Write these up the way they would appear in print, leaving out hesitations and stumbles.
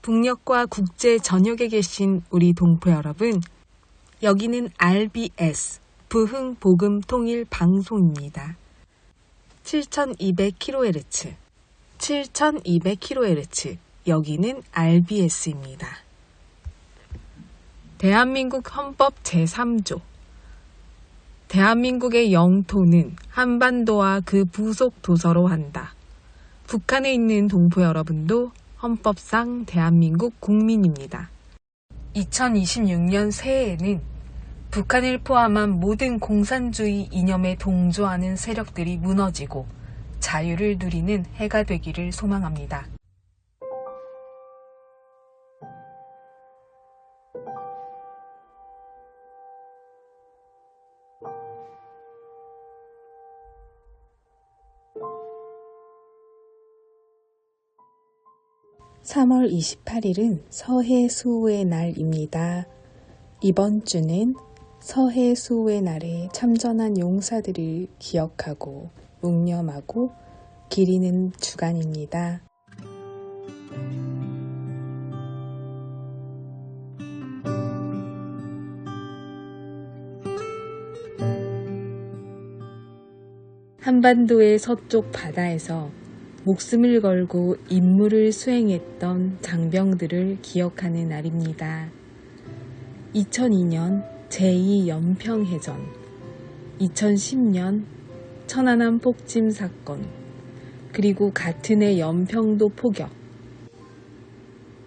북녘과 국제 전역에 계신 우리 동포 여러분, 여기는 RBS 부흥복음통일방송입니다. 7200kHz, 7200kHz, 여기는 RBS입니다. 대한민국 헌법 제3조, 대한민국의 영토는 한반도와 그 부속 도서로 한다. 북한에 있는 동포 여러분도 헌법상 대한민국 국민입니다. 2026년 새해에는 북한을 포함한 모든 공산주의 이념에 동조하는 세력들이 무너지고 자유를 누리는 해가 되기를 소망합니다. (3월 28일은) 서해 수호의 날입니다. 이번 주는 서해 수호의 날에 참전한 용사들을 기억하고 묵념하고 기리는 주간입니다. 한반도의 서쪽 바다에서 목숨을 걸고 임무를 수행했던 장병들을 기억하는 날입니다. 2002년 제2연평해전, 2010년 천안함 폭침 사건, 그리고 같은 해 연평도 포격,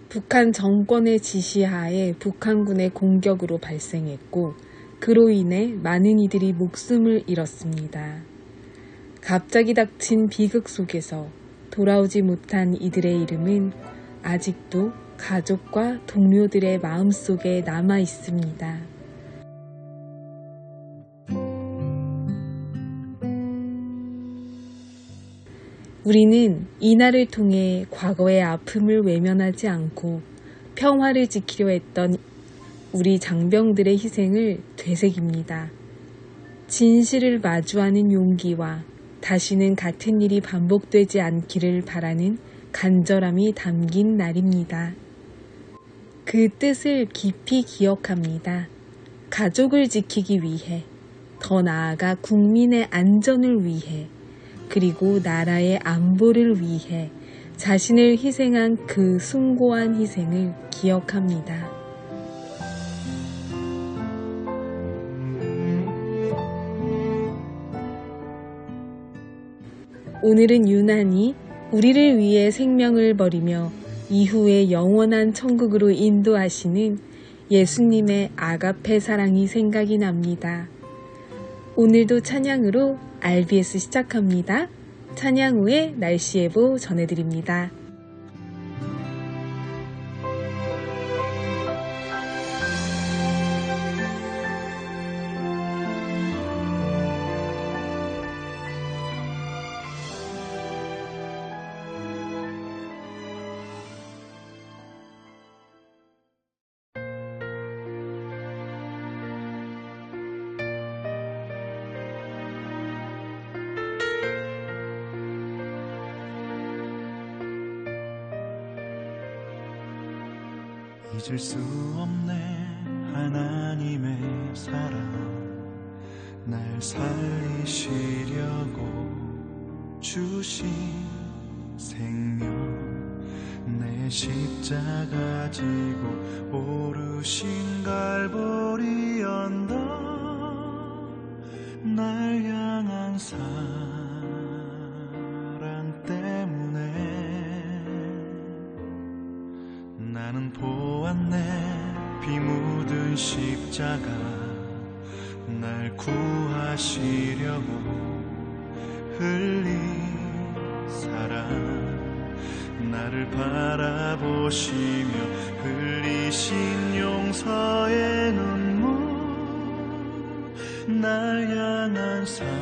북한 정권의 지시하에 북한군의 공격으로 발생했고 그로 인해 많은 이들이 목숨을 잃었습니다. 갑자기 닥친 비극 속에서 돌아오지 못한 이들의 이름은 아직도 가족과 동료들의 마음속에 남아 있습니다. 우리는 이날을 통해 과거의 아픔을 외면하지 않고 평화를 지키려 했던 우리 장병들의 희생을 되새깁니다. 진실을 마주하는 용기와 다시는 같은 일이 반복되지 않기를 바라는 간절함이 담긴 날입니다. 그 뜻을 깊이 기억합니다. 가족을 지키기 위해, 더 나아가 국민의 안전을 위해, 그리고 나라의 안보를 위해 자신을 희생한 그 숭고한 희생을 기억합니다. 오늘은 유난히 우리를 위해 생명을 버리며 이후에 영원한 천국으로 인도하시는 예수님의 아가페 사랑이 생각이 납니다. 오늘도 찬양으로 RBS 시작합니다. 찬양 후에 날씨 예보 전해드립니다. 잊을 수 없네 하나님의 사랑 날 살리시려고 주신 생명 내 십자가 지고 오르신 갈보리 언덕 날 향한 사랑 때문에 나는 보았네 피 묻은 십자가 날 구하시려고 흘린 사랑 나를 바라보시며 흘리신 용서의 눈물 날 향한 사랑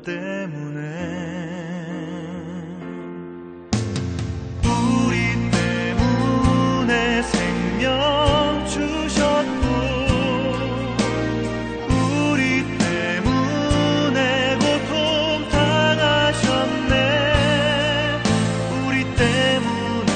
때문에 생명 주셨고 우리 때문에 고통 당하셨네 우리 때문에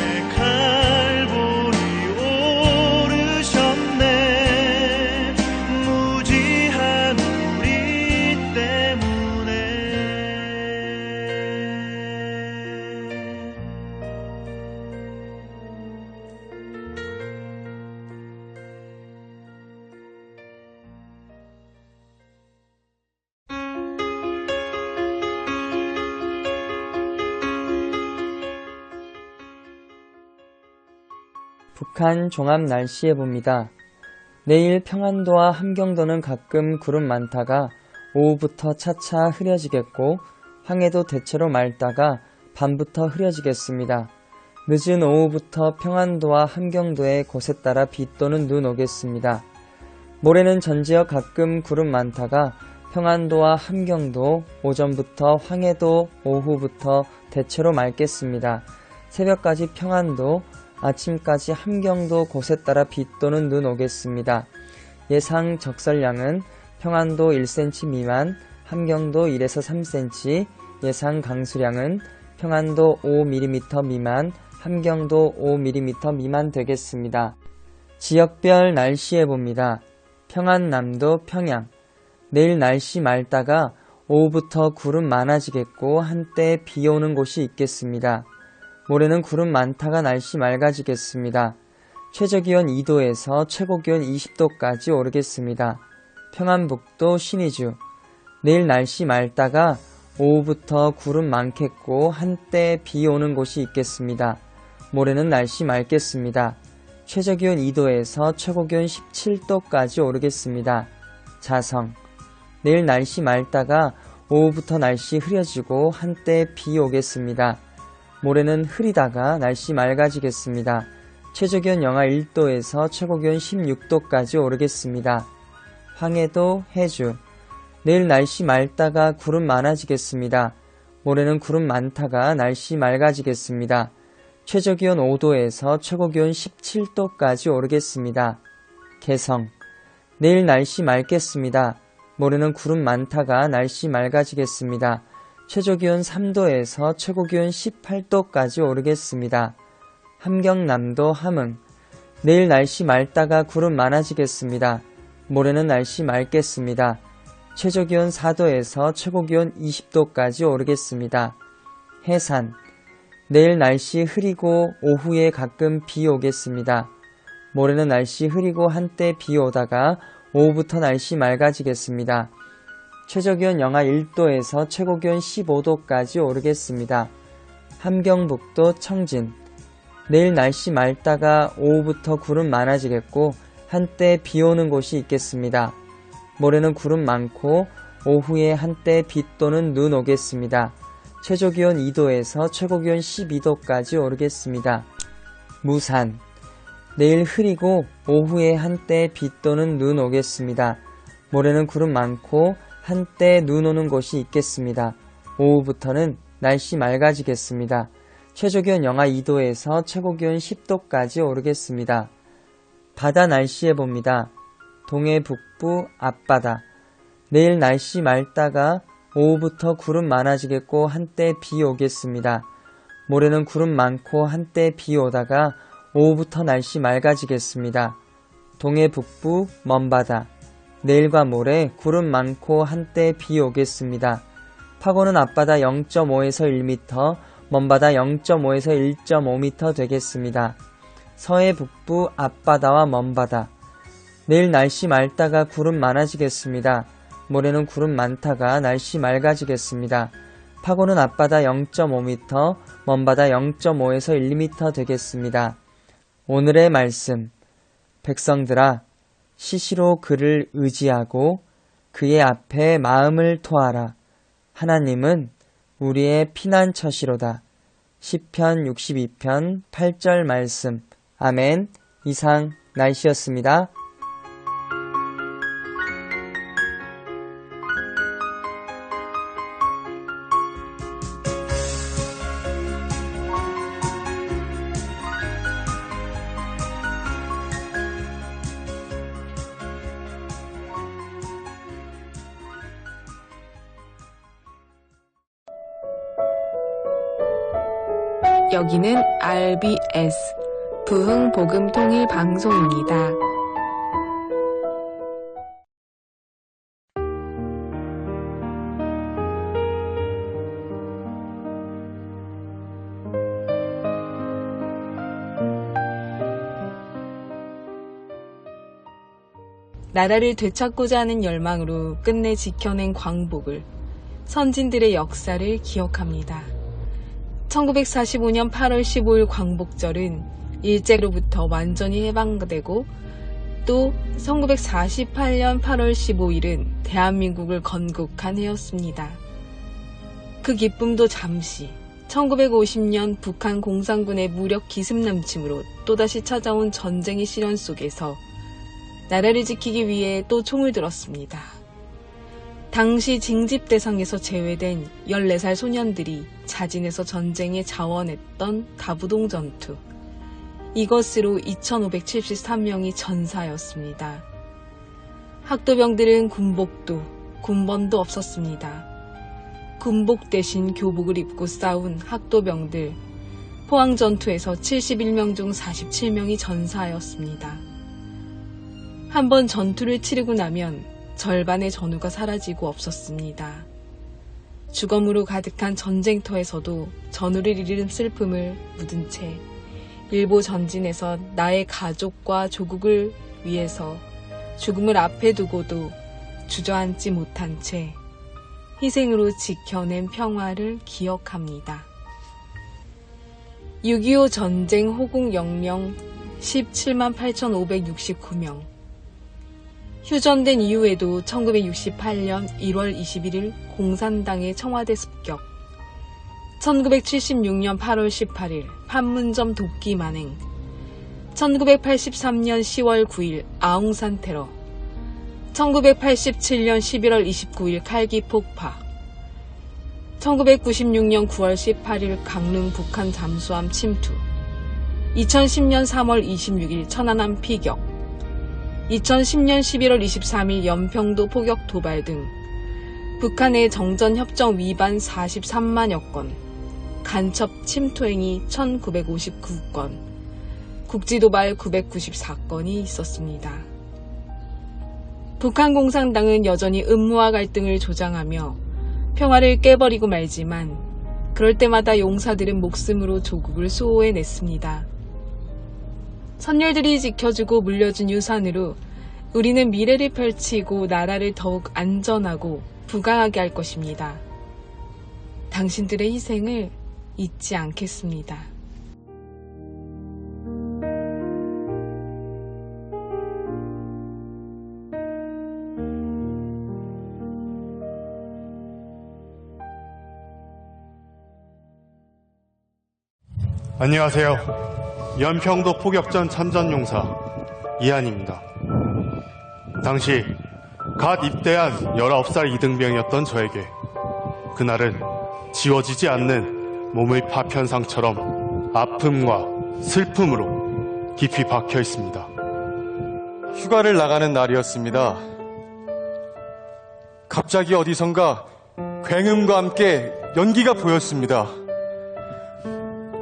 북한 종합 날씨 예보입니다. 내일 평안도와 함경도는 가끔 구름 많다가 오후부터 차차 흐려지겠고 황해도 대체로 맑다가 밤부터 흐려지겠습니다. 늦은 오후부터 평안도와 함경도에 곳에 따라 비 또는 눈 오겠습니다. 모레는 전지역 가끔 구름 많다가 평안도와 함경도 오전부터 황해도 오후부터 대체로 맑겠습니다. 새벽까지 평안도, 아침까지 함경도 곳에 따라 비 또는 눈 오겠습니다. 예상 적설량은 평안도 1cm 미만, 함경도 1에서 3cm, 예상 강수량은 평안도 5mm 미만, 함경도 5mm 미만 되겠습니다. 지역별 날씨 예보입니다. 평안남도 평양, 내일 날씨 맑다가 오후부터 구름 많아지겠고 한때 비 오는 곳이 있겠습니다. 모레는 구름 많다가 날씨 맑아지겠습니다. 최저기온 2도에서 최고기온 20도까지 오르겠습니다. 평안북도 신의주, 내일 날씨 맑다가 오후부터 구름 많겠고 한때 비 오는 곳이 있겠습니다. 모레는 날씨 맑겠습니다. 최저기온 2도에서 최고기온 17도까지 오르겠습니다. 자성, 내일 날씨 맑다가 오후부터 날씨 흐려지고 한때 비 오겠습니다. 모레는 흐리다가 날씨 맑아지겠습니다. 최저기온 영하 1도에서 최고기온 16도까지 오르겠습니다. 황해도 해주, 내일 날씨 맑다가 구름 많아지겠습니다. 모레는 구름 많다가 날씨 맑아지겠습니다. 최저기온 5도에서 최고기온 17도까지 오르겠습니다. 개성, 내일 날씨 맑겠습니다. 모레는 구름 많다가 날씨 맑아지겠습니다. 최저기온 3도에서 최고기온 18도까지 오르겠습니다. 함경남도 함흥, 내일 날씨 맑다가 구름 많아지겠습니다. 모레는 날씨 맑겠습니다. 최저기온 4도에서 최고기온 20도까지 오르겠습니다. 해산, 내일 날씨 흐리고 오후에 가끔 비 오겠습니다. 모레는 날씨 흐리고 한때 비 오다가 오후부터 날씨 맑아지겠습니다. 최저기온 영하 1도에서 최고기온 15도까지 오르겠습니다. 함경북도 청진, 내일 날씨 맑다가 오후부터 구름 많아지겠고 한때 비 오는 곳이 있겠습니다. 모레는 구름 많고 오후에 한때 비 또는 눈 오겠습니다. 최저기온 2도에서 최고기온 12도까지 오르겠습니다. 무산, 내일 흐리고 오후에 한때 비 또는 눈 오겠습니다. 모레는 구름 많고 한때 눈 오는 곳이 있겠습니다. 오후부터는 날씨 맑아지겠습니다. 최저기온 영하 2도에서 최고기온 10도까지 오르겠습니다. 바다 날씨 예보입니다. 동해 북부 앞바다, 내일 날씨 맑다가 오후부터 구름 많아지겠고 한때 비 오겠습니다. 모레는 구름 많고 한때 비 오다가 오후부터 날씨 맑아지겠습니다. 동해 북부 먼바다, 내일과 모레 구름 많고 한때 비 오겠습니다. 파고는 앞바다 0.5에서 1m, 먼바다 0.5에서 1.5m 되겠습니다. 서해 북부 앞바다와 먼바다, 내일 날씨 맑다가 구름 많아지겠습니다. 모레는 구름 많다가 날씨 맑아지겠습니다. 파고는 앞바다 0.5m, 먼바다 0.5에서 1m 되겠습니다. 오늘의 말씀, 백성들아, 시시로 그를 의지하고 그의 앞에 마음을 토하라. 하나님은 우리의 피난처시로다. 시편 62편 8절 말씀. 아멘. 이상 날씨였습니다. 여기는 RBS 부흥복음통일방송입니다. 나라를 되찾고자 하는 열망으로 끝내 지켜낸 광복을, 선진들의 역사를 기억합니다. 1945년 8월 15일 광복절은 일제로부터 완전히 해방되고 또 1948년 8월 15일은 대한민국을 건국한 해였습니다. 그 기쁨도 잠시 1950년 북한 공산군의 무력 기습남침으로 또다시 찾아온 전쟁의 시련 속에서 나라를 지키기 위해 또 총을 들었습니다. 당시 징집 대상에서 제외된 14살 소년들이 자진해서 전쟁에 자원했던 다부동 전투. 이것으로 2,573명이 전사였습니다. 학도병들은 군복도, 군번도 없었습니다. 군복 대신 교복을 입고 싸운 학도병들, 포항전투에서 71명 중 47명이 전사하였습니다. 한번 전투를 치르고 나면 절반의 전우가 사라지고 없었습니다. 죽음으로 가득한 전쟁터에서도 전우를 잃은 슬픔을 묻은 채 일부 전진에서 나의 가족과 조국을 위해서 죽음을 앞에 두고도 주저앉지 못한 채 희생으로 지켜낸 평화를 기억합니다. 6.25 전쟁 호국 영령 17만 8,569명. 휴전된 이후에도 1968년 1월 21일 공산당의 청와대 습격, 1976년 8월 18일 판문점 돕기 만행, 1983년 10월 9일 아웅산 테러, 1987년 11월 29일 칼기 폭파, 1996년 9월 18일 강릉 북한 잠수함 침투, 2010년 3월 26일 천안함 피격, 2010년 11월 23일 연평도 포격 도발 등 북한의 정전협정 위반 43만여 건, 간첩 침투행위 1959건, 국지도발 994건이 있었습니다. 북한 공산당은 여전히 음모와 갈등을 조장하며 평화를 깨버리고 말지만 그럴 때마다 용사들은 목숨으로 조국을 수호해냈습니다. 선열들이 지켜주고 물려준 유산으로 우리는 미래를 펼치고 나라를 더욱 안전하고 부강하게 할 것입니다. 당신들의 희생을 잊지 않겠습니다. 안녕하세요. 연평도 포격전 참전용사 이한입니다. 당시 갓 입대한 19살 이등병이었던 저에게 그날은 지워지지 않는 몸의 파편상처럼 아픔과 슬픔으로 깊이 박혀 있습니다. 휴가를 나가는 날이었습니다. 갑자기 어디선가 굉음과 함께 연기가 보였습니다.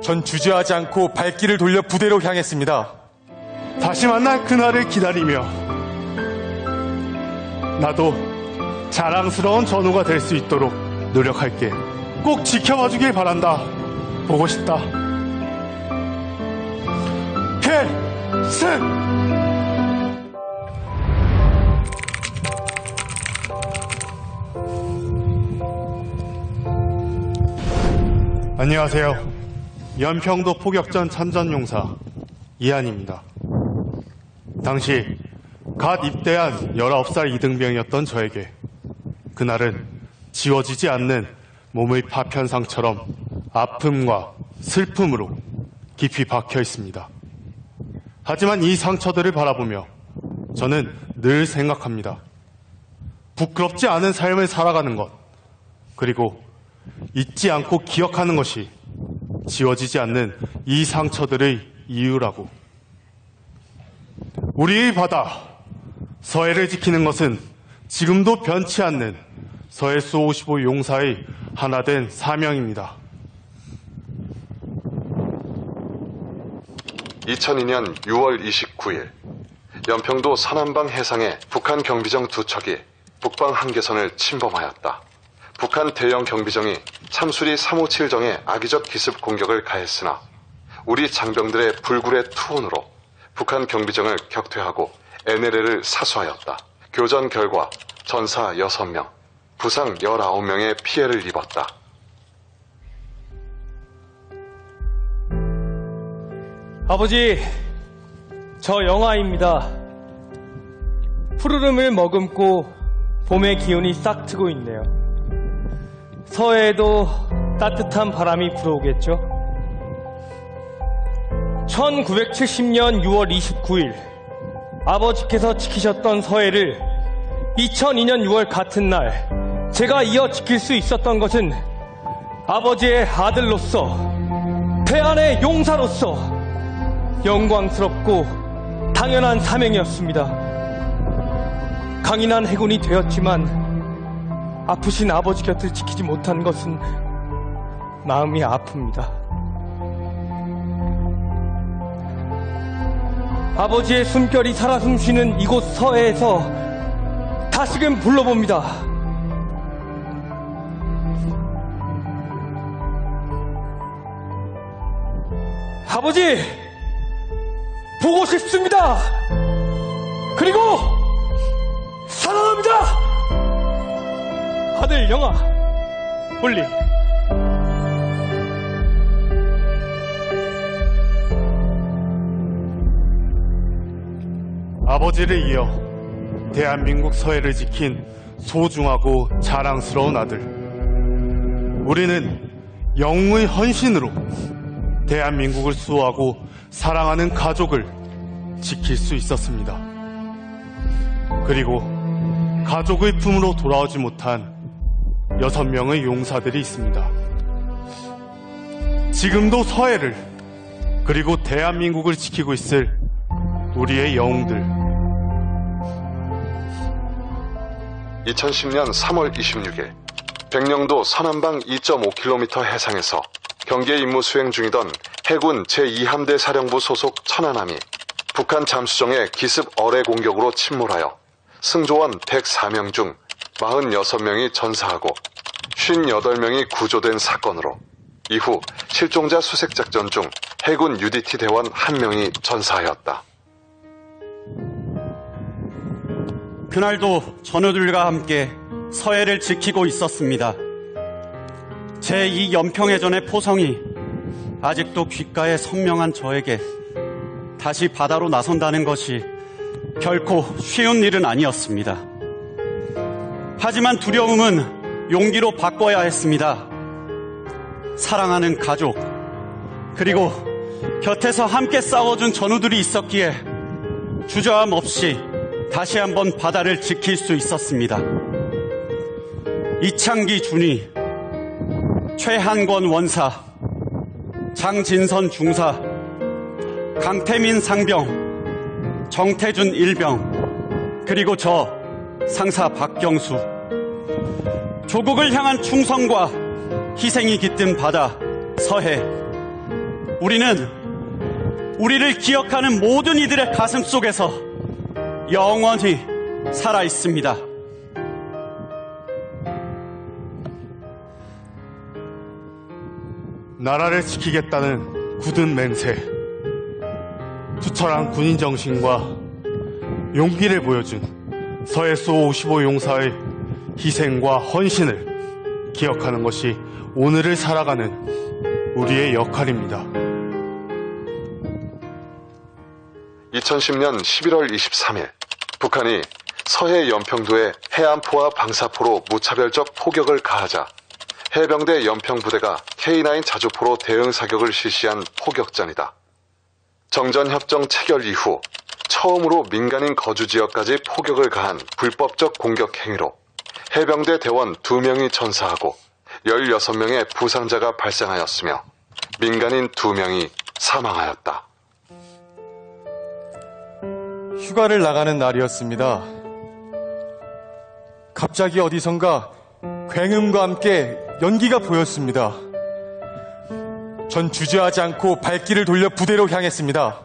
전 주저하지 않고 발길을 돌려 부대로 향했습니다. 다시 만날 그날을 기다리며 나도 자랑스러운 전우가 될 수 있도록 노력할게. 꼭 지켜봐 주길 바란다. 보고 싶다. 필승! 안녕하세요. 연평도 포격전 참전용사 이한입니다. 당시 갓 입대한 19살 이등병이었던 저에게 그날은 지워지지 않는 몸의 파편상처럼 아픔과 슬픔으로 깊이 박혀 있습니다. 하지만 이 상처들을 바라보며 저는 늘 생각합니다. 부끄럽지 않은 삶을 살아가는 것, 그리고 잊지 않고 기억하는 것이 지워지지 않는 이 상처들의 이유라고. 우리의 바다, 서해를 지키는 것은 지금도 변치 않는 서해수 55 용사의 하나된 사명입니다. 2002년 6월 29일 연평도 서남방 해상에 북한 경비정 2척이 북방 한계선을 침범하였다. 북한 대형 경비정이 참수리 357정에 악의적 기습 공격을 가했으나 우리 장병들의 불굴의 투혼으로 북한 경비정을 격퇴하고 NLL을 사수하였다. 교전 결과 전사 6명, 부상 19명의 피해를 입었다. 아버지, 저 영아입니다. 푸르름을 머금고 봄의 기운이 싹 트고 있네요. 서해에도 따뜻한 바람이 불어오겠죠? 1970년 6월 29일 아버지께서 지키셨던 서해를 2002년 6월 같은 날 제가 이어 지킬 수 있었던 것은 아버지의 아들로서, 태안의 용사로서 영광스럽고 당연한 사명이었습니다. 강인한 해군이 되었지만 아프신 아버지 곁을 지키지 못한 것은 마음이 아픕니다. 아버지의 숨결이 살아 숨쉬는 이곳 서해에서 다시금 불러봅니다. 아버지, 보고 싶습니다. 그리고 사랑합니다. 아들 영아, 올리. 아버지를 이어 대한민국 서해를 지킨 소중하고 자랑스러운 아들. 우리는 영웅의 헌신으로 대한민국을 수호하고 사랑하는 가족을 지킬 수 있었습니다. 그리고 가족의 품으로 돌아오지 못한 6명의 용사들이 있습니다. 지금도 서해를 그리고 대한민국을 지키고 있을 우리의 영웅들. 2010년 3월 26일 백령도 서남방 2.5km 해상에서 경계 임무 수행 중이던 해군 제2함대 사령부 소속 천안함이 북한 잠수정의 기습 어뢰 공격으로 침몰하여 승조원 104명 중 46명이 전사하고 58명이 구조된 사건으로 이후 실종자 수색작전 중 해군 UDT 대원 1명이 전사하였다. 그날도 전우들과 함께 서해를 지키고 있었습니다. 제2연평해전의 포성이 아직도 귓가에 선명한 저에게 다시 바다로 나선다는 것이 결코 쉬운 일은 아니었습니다. 하지만 두려움은 용기로 바꿔야 했습니다. 사랑하는 가족, 그리고 곁에서 함께 싸워준 전우들이 있었기에 주저함 없이 다시 한번 바다를 지킬 수 있었습니다. 이창기 준위, 최한권 원사, 장진선 중사, 강태민 상병, 정태준 일병, 그리고 저 상사 박경수. 조국을 향한 충성과 희생이 깃든 바다 서해. 우리는 우리를 기억하는 모든 이들의 가슴 속에서 영원히 살아 있습니다. 나라를 지키겠다는 굳은 맹세, 투철한 군인 정신과 용기를 보여준 서해수 55 용사의 희생과 헌신을 기억하는 것이 오늘을 살아가는 우리의 역할입니다. 2010년 11월 23일 북한이 서해 연평도에 해안포와 방사포로 무차별적 포격을 가하자 해병대 연평부대가 K9 자주포로 대응 사격을 실시한 포격전이다. 정전협정 체결 이후 처음으로 민간인 거주지역까지 포격을 가한 불법적 공격 행위로 해병대 대원 2명이 전사하고 16명의 부상자가 발생하였으며 민간인 2명이 사망하였다. 휴가를 나가는 날이었습니다. 갑자기 어디선가 굉음과 함께 연기가 보였습니다. 전 주저하지 않고 발길을 돌려 부대로 향했습니다.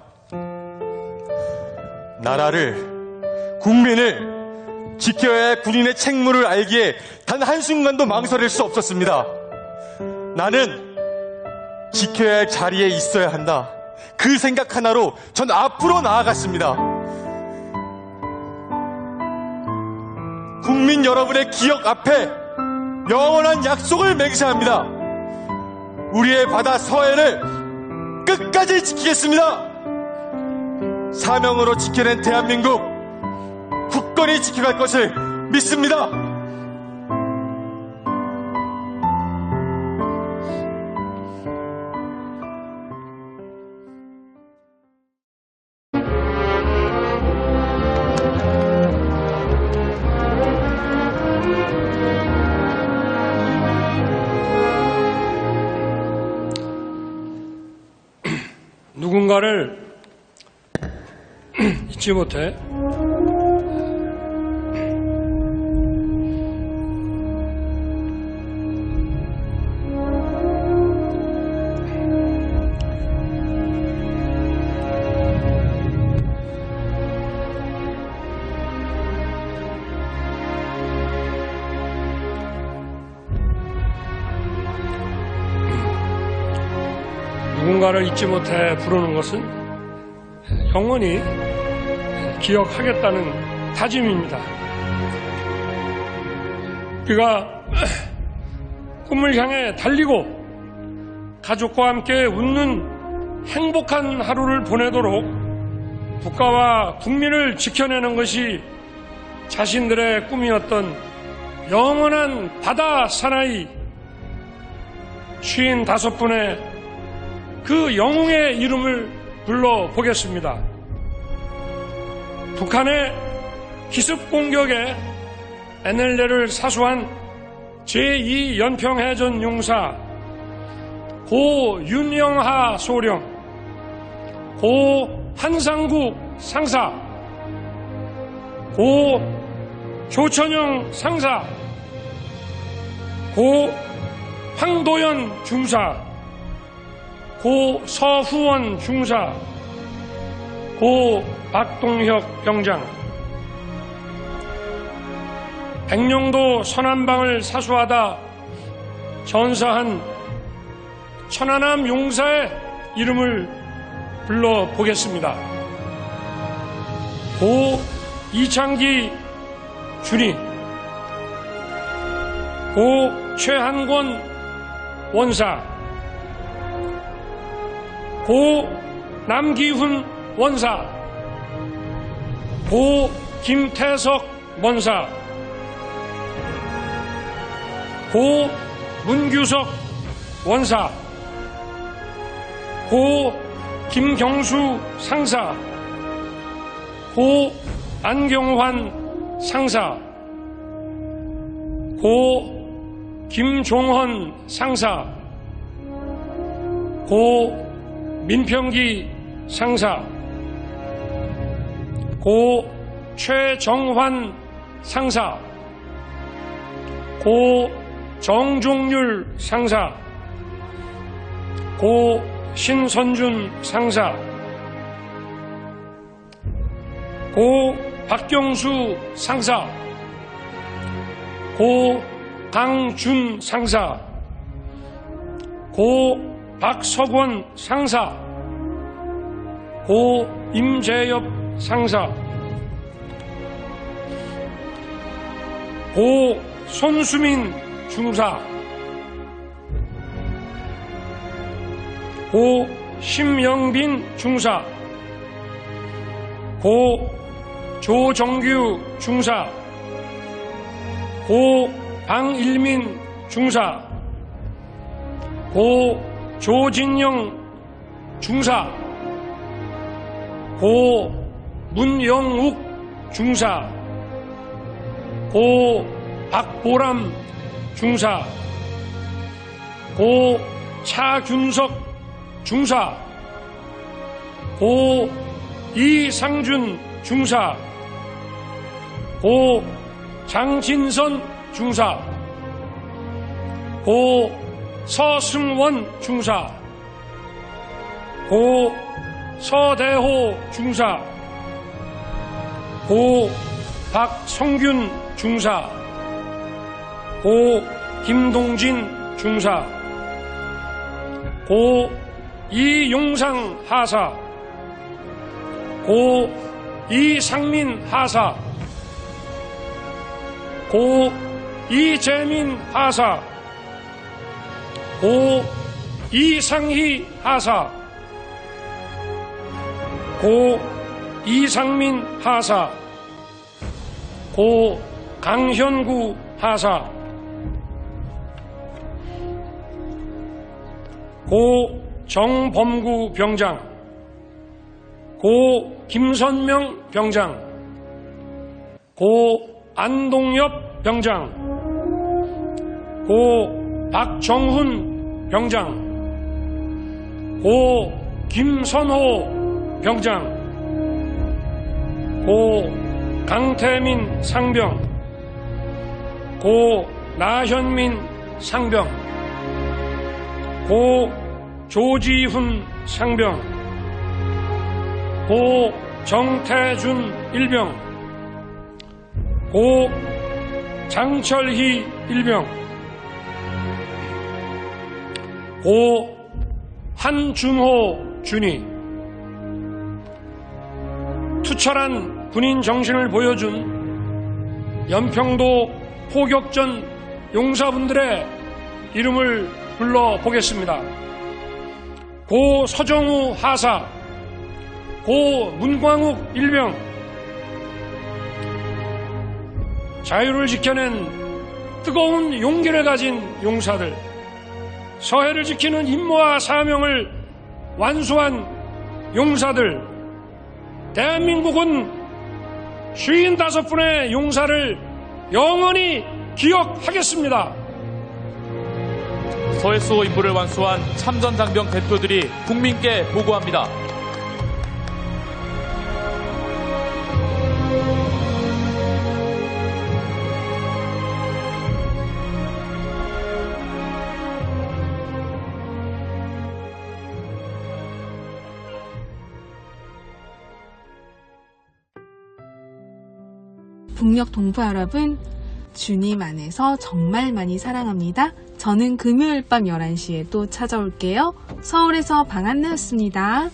나라를, 국민을 지켜야 할 군인의 책무를 알기에 단 한순간도 망설일 수 없었습니다. 나는 지켜야 할 자리에 있어야 한다. 그 생각 하나로 전 앞으로 나아갔습니다. 국민 여러분의 기억 앞에 영원한 약속을 맹세합니다. 우리의 바다 서해를 끝까지 지키겠습니다. 사명으로 지켜낸 대한민국 굳건히 지켜갈 것을 믿습니다. 누군가를 잊지 못해 누군가를 잊지 못해 부르는 것은 영원히 기억하겠다는 다짐입니다. 우리가 꿈을 향해 달리고 가족과 함께 웃는 행복한 하루를 보내도록 국가와 국민을 지켜내는 것이 자신들의 꿈이었던 영원한 바다 사나이 55분의 그 영웅의 이름을 불러보겠습니다. 북한의 기습 공격에 NLL을 사수한 제2연평해전 용사 고 윤영하 소령, 고 한상국 상사, 고 조천영 상사, 고 황도연 중사, 고 서후원 중사, 고 박동혁 병장, 백령도 선한방을 사수하다 전사한 천안함 용사의 이름을 불러보겠습니다. 고 이창기 준이, 고 최한권 원사, 고 남기훈 원사, 고 김태석 원사, 고 문규석 원사, 고 김경수 상사, 고 안경환 상사, 고 김종헌 상사, 고 민평기 상사, 고 최정환 상사, 고 정종률 상사, 고 신선준 상사, 고 박경수 상사, 고 강준 상사, 고 박석원 상사, 고 임재엽 상사, 고 손수민 중사, 고 심영빈 중사, 고 조정규 중사, 고 방일민 중사, 고 조진영 중사, 고 문영욱 중사, 고 박보람 중사, 고 차균석 중사, 고 이상준 중사, 고 장진선 중사, 고 서승원 중사, 고 서대호 중사, 고 박성균 중사, 고 김동진 중사, 고 이용상 하사, 고 이상민 하사, 고 이재민 하사, 고 이상희 하사, 고 이상민 하사, 고 강현구 하사, 고 정범구 병장, 고 김선명 병장, 고 안동엽 병장, 고 박정훈 병장, 고 김선호 병장, 고 강태민 상병, 고 나현민 상병, 고 조지훈 상병, 고 정태준 일병, 고 장철희 일병, 고 한준호 준이. 투철한 군인 정신을 보여준 연평도 포격전 용사분들의 이름을 불러보겠습니다. 고 서정우 하사, 고 문광욱 일병. 자유를 지켜낸 뜨거운 용기를 가진 용사들, 서해를 지키는 임무와 사명을 완수한 용사들, 대한민국은 55분의 용사를 영원히 기억하겠습니다. 서해수호 임무를 완수한 참전장병 대표들이 국민께 보고합니다. 북녘 동포 여러분, 주님 안에서 정말 많이 사랑합니다. 저는 금요일 밤 11시에 또 찾아올게요. 서울에서 방한나였습니다.